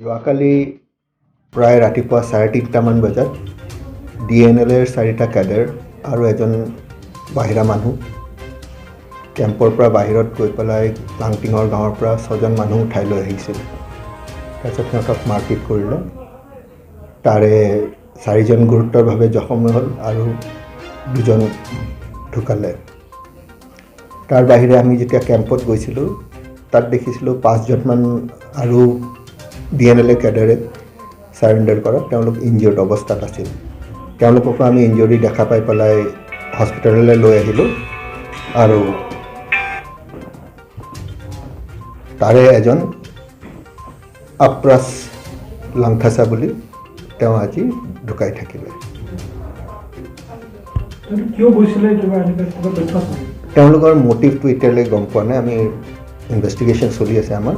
যোৱাকালি প্ৰায় ৰাতিপুৱা 3:30মান বজাত DNLৰ 4টা কেডাৰ আৰু এজন বাহিৰা মানুহ কেম্পৰ পৰা বাহিৰত গৈ পেলাই লাংটিঙৰ গাঁৱৰ পৰা 6জন মানুহ উঠাই লৈ আহিছিল। তাৰপিছত সিহঁতক মাৰপিট কৰিলে। তাৰে 4জন গুৰুতৰভাৱে জখম হ'ল আৰু 2জন ঢুকালে। তাৰ বাহিৰে আমি যেতিয়া কেম্পত গৈছিলোঁ তাত দেখিছিলোঁ 5জনমান আৰু DNLৰ কেডাৰে সাৰেণ্ডাৰ কৰা। তেওঁলোক ইনজিয়ৰ্ড অৱস্থাত আছিল। তেওঁলোককো আমি ইনজুৰি দেখা পাই পেলাই হস্পিটেললৈ লৈ আহিলোঁ আৰু তাৰে এজন আপ্ৰাছ লাংথাছা বুলি তেওঁ আজি ঢুকাই থাকিলে। তেওঁলোকৰ মটিভটো এতিয়ালৈ গম পোৱা নাই। আমি ইনভেষ্টিগেশ্যন চলি আছে আমাৰ,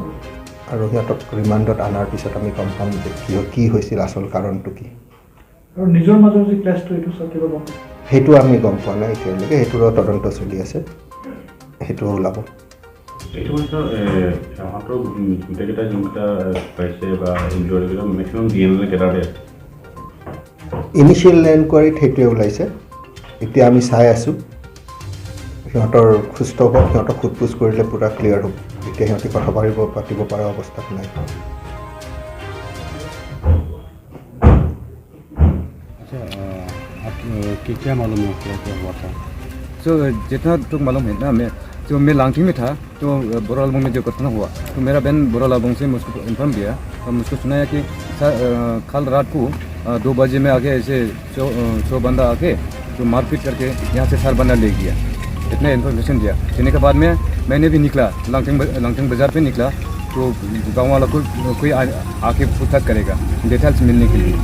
আৰু সিহঁতক ৰিমাণ্ডত অনাৰ পিছত আমি গম পাম যে কি হৈছিল, আচল কাৰণটো কি। আৰু নিজৰ মাজৰ যে ক্লাছটো এইটো কিবা গম সেইটো আমি গম পোৱা নাই এতিয়ালৈকে। সেইটোৰো তদন্ত চলি আছে, সেইটো ওলাব। এইটো সিহঁতৰ গোটেইকেইটা যোনকেইটা পাইছে বা ইনজুৰিকেইটা মেক্সিমাম DNL কেডাৰে আছে। ইনিচিয়েল এনকুৱাৰীত সেইটোৱে ওলাইছে। এতিয়া আমি চাই আছোঁ সিহঁতৰ সুস্থ হ'ব, সিহঁতক সোধ-পোছ কৰিলে পূৰা ক্লিয়াৰ হ'ব। এতিয়া সিহঁতে কথা পাতিব পৰা অৱস্থাত নাই। क्या मालूम है क्या हुआ था? तो जितना तो मालूम है ना, मैं लांगटिंग में था तो बोरालबंग में जो घटना हुआ तो मेरा बहन बोरालबंग से मुझको इन्फॉर्म किया और मुझको सुनाया कि कल रात को 2 बजे में आके ऐसे 100 बंदा आके तो मारपीट करके यहाँ से 4 बंदा ले गया। इतना इन्फॉर्मेशन दिया। देने के बाद में मैंने भी निकला, लांगटिंग बाज़ार पे निकला तो गाँव वालों को कोई आके पूछताछ करेगा डिटेल्स मिलने के लिए।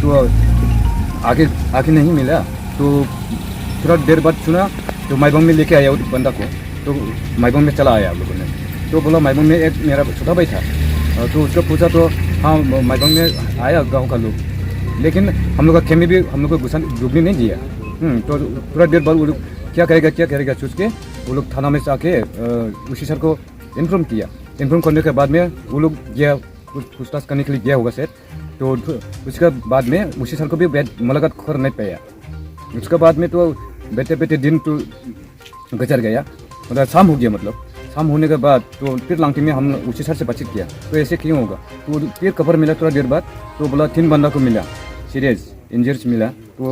तो आगे नहीं मिला तो थोड़ा देर बाद सुना तो माइबंग में लेके आया उस बंदा को। तो माइबंग में चला आया लोगों ने, तो बोला माइबंग में एक मेरा छोटा भाई था। तो उसका पूछा तो हाँ माइबंग में आया गांव का लोग, लेकिन हम लोग का खेमे भी हम लोग को डूबने नहीं दिया। तो थोड़ा देर बाद वो लोग क्या करेगा सोच के वो लोग थाना में आके उसी सर को इन्फॉर्म किया। इन्फॉर्म करने के बाद में वो लोग गया पूछताछ करने के लिए गया होगा सर। तो उसके बाद में उसी सर को भी मुलाकात कर नहीं पाया। उसके बाद में तो बैठे दिन तो गुजर गया, मतलब शाम हो गया। मतलब शाम होने के बाद तो फिर लांगटिंग में हम उसी सर से बातचीत किया तो ऐसे क्यों होगा। तो फिर खबर मिला थोड़ा देर बाद तो बोला 3 बंदा को मिला, सीरियस इंजर्स मिला। तो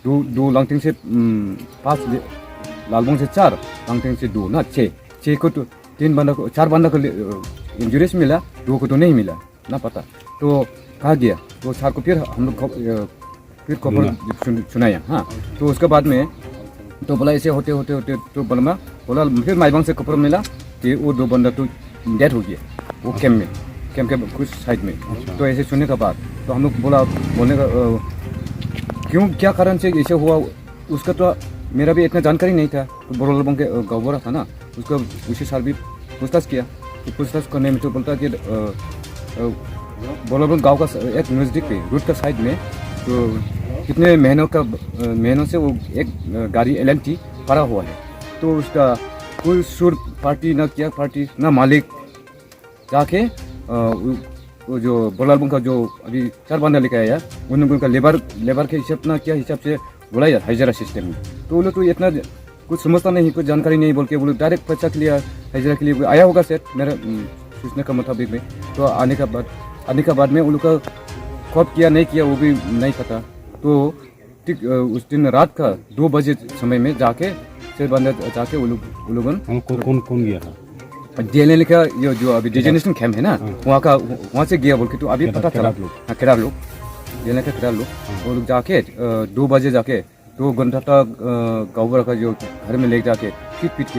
2 लांगटिंग से 5, लालबंग से 4, लांगटिंग से 2 ना 6 को तो 4 बंदा को इंजरीज मिला, 2 को तो नहीं मिला ना पता। तो कहाँ गया तो सर को फिर हम लोग फिर खबर सुनाया। हाँ तो उसके बाद में तो बोला ऐसे होते तो बोला फिर माइबंग से खबर मिला कि वो 2 बंदा तो डेथ हो गया वो कैंप के कुछ साइड में। तो ऐसे सुनने के बाद तो हम लोग बोलने का क्यों क्या कारण से ऐसे हुआ उसका तो मेरा भी इतना जानकारी नहीं था। तो बोरालबंग के गाँव था ना, उसका उसी साल भी पूछताछ किया। तो पूछताछ करने में तो बोलता कि बोरालबंग गाँव का एक नज़दीक पे रूट का साइड में तो कितने महीनों से वो एक गाड़ी LNT पड़ा हुआ है। तो उसका कोई सुर पार्टी ना क्या पार्टी ना मालिक जाके वो जो बोरालबंग का जो अभी 4 बंदा लेके आया उनका लेबर के हिसाब ना क्या हिसाब से बुलाया हजारा सिस्टम में। तो वो लोग तो इतना कुछ समझता नहीं, कुछ जानकारी नहीं बोल के वो लोग डायरेक्ट पैसा के लिए हजारा के लिए आया होगा सर मेरा सोचने का मुताबिक में। तो आने के बाद में उन लोग का कब किया नहीं किया वो भी नहीं पता। तो ठीक उस दिन रात का 2 बजे समय में जाके फिर बंदा जाके वो लोग कौन गया था? DNL का ये जो अभी डिटेंशन कैंप है ना वहाँ से गया बोल के तो अभी पता चला। केदार लोग DNL का केदार लोग वो लोग जाके 2 बजे जाके 2 घंटा तक गाँव का जो घर में ले जाके पीट